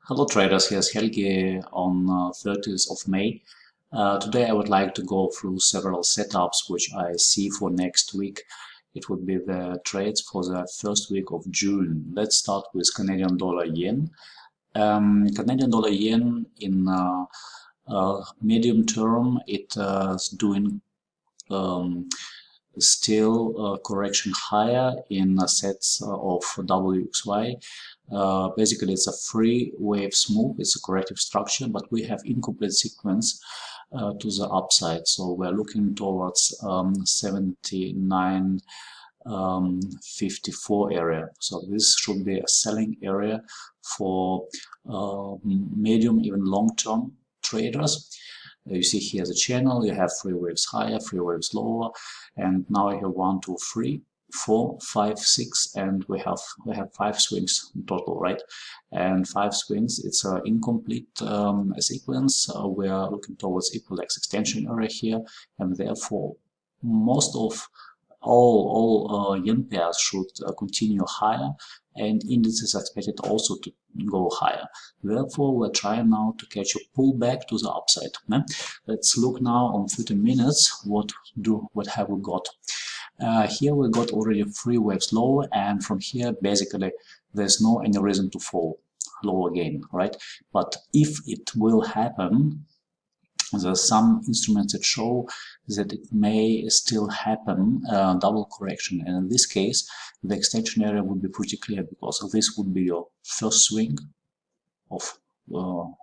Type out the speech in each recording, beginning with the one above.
Hello traders, here's Helge on 30th of May. Today I would like to go through several setups which I see for next week. It would be the trades for the first week of June. Let's start with Canadian dollar yen. Canadian dollar yen in medium term, it is doing still correction higher in sets of WXY. Basically, it's a three waves move. It's a corrective structure, but we have incomplete sequence to the upside. So we're looking towards 79.54 area. So this should be a selling area for medium, even long-term traders. You see here the channel, you have three waves higher, three waves lower, and now I have 1, 2, 3, 4, 5, 6, and we have 5 swings in total, right? And 5 swings, it's an incomplete sequence. We are looking towards equal-X extension area here, and therefore most of all yen pairs should continue higher, and indices are expected also to go higher. Therefore, we're trying now to catch a pullback to the upside. Let's look now on 30 minutes. What have we got? Here we got already 3 waves lower, and from here basically there's no any reason to fall low again, right? But if it will happen, there are some instruments that show that it may still happen, double correction, and in this case the extension area would be pretty clear, because this would be your first swing of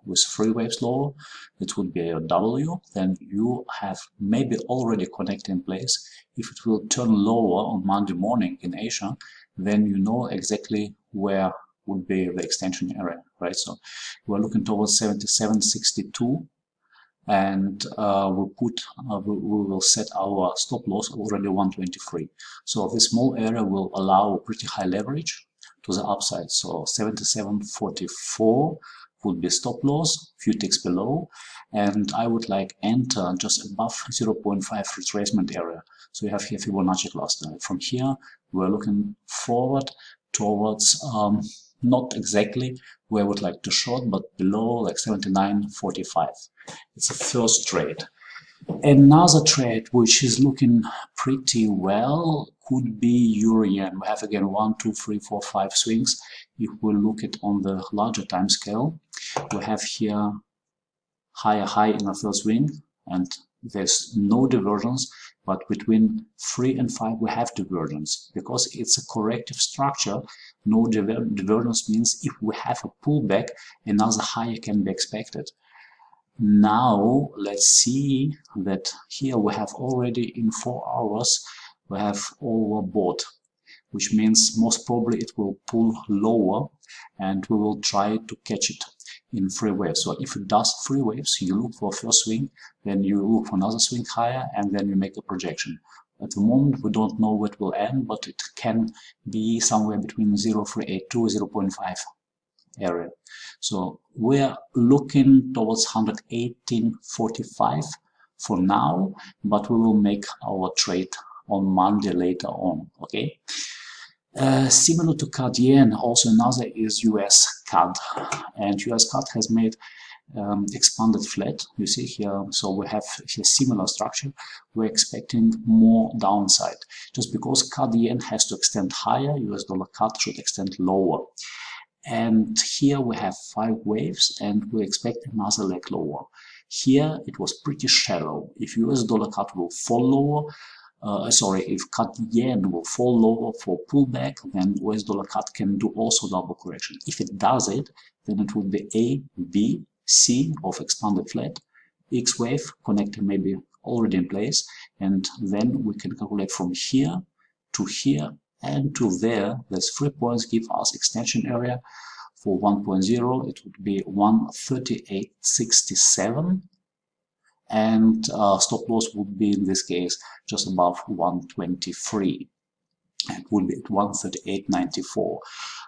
with 3 waves lower. It would be a W. Then you have maybe already connected in place. If it will turn lower on Monday morning in Asia, then you know exactly where would be the extension area, right? So we're looking towards 77.62. And we will set our stop loss already 123. So this small area will allow pretty high leverage to the upside. So 77.44 would be stop loss, few ticks below, and I would like enter just above 0.5 retracement area. So you have here Fibonacci cluster. From here we're looking forward towards not exactly where I would like to short, but below like 79.45. It's a first trade. Another trade which is looking pretty well could be Euro Yen. We have again 1, 2, 3, 4, 5 swings. If we look at on the larger time scale, we have here higher high in the first swing, and there's no divergence, but between 3 and 5 we have divergence. Because it's a corrective structure, no divergence means if we have a pullback, another higher can be expected. Now let's see that here we have already in 4 hours we have overbought, which means most probably it will pull lower, and we will try to catch it in 3 waves. So if it does 3 waves, you look for a first swing, then you look for another swing higher, and then you make a projection. At the moment we don't know what will end, but it can be somewhere between 0.382 0.5 area. So we're looking towards 118.45 for now, but we will make our trade on Monday later on. Okay. Similar to CAD yen, also another is US CAD, and US CAD has made expanded flat. You see here, so we have a similar structure. We're expecting more downside, just because CAD yen has to extend higher, US dollar CAD should extend lower. And here we have 5 waves, and we expect another leg lower. Here it was pretty shallow. If US dollar CAD will fall lower, if CAD yen will fall lower for pullback, then US dollar CAD can do also double correction. If it does it, then it would be A, B, C of expanded flat, X wave connecting maybe already in place, and then we can calculate from here to here and to there. There's 3 points give us extension area. For 1.0 it would be 138.67, and stop loss would be in this case just above 123. It would be at 138.94.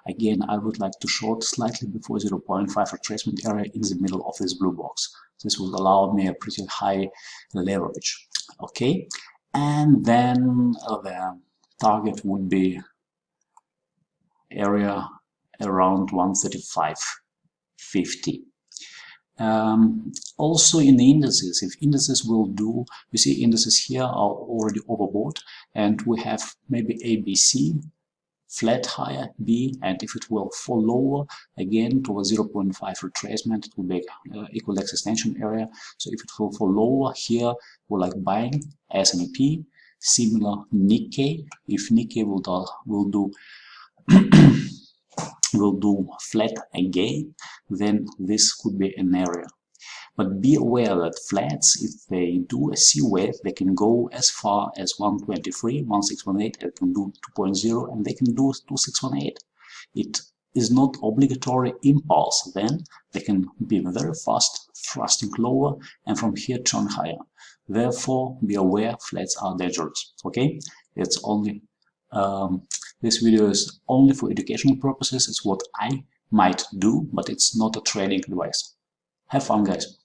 Again, I would like to short slightly before 0.5 retracement area in the middle of this blue box. This will allow me a pretty high leverage. Okay, and then the target would be area around 135. 50. Also in the indices, if indices will do, you see indices here are already overbought, and we have maybe ABC, flat higher B, and if it will fall lower again to a 0.5 retracement, it will be equal extension area. So if it will fall lower here, we're like buying S&P, similar Nikkei. If Nikkei will do flat again, then this could be an area. But be aware that flats, if they do a C wave, they can go as far as 123, 1618, they can do 2.0, and they can do 2618. It is not obligatory impulse, then they can be very fast, thrusting lower, and from here turn higher. Therefore, be aware flats are dangerous. Okay, it's only this video is only for educational purposes. It's what I might do, but it's not a trading advice. Have fun, guys.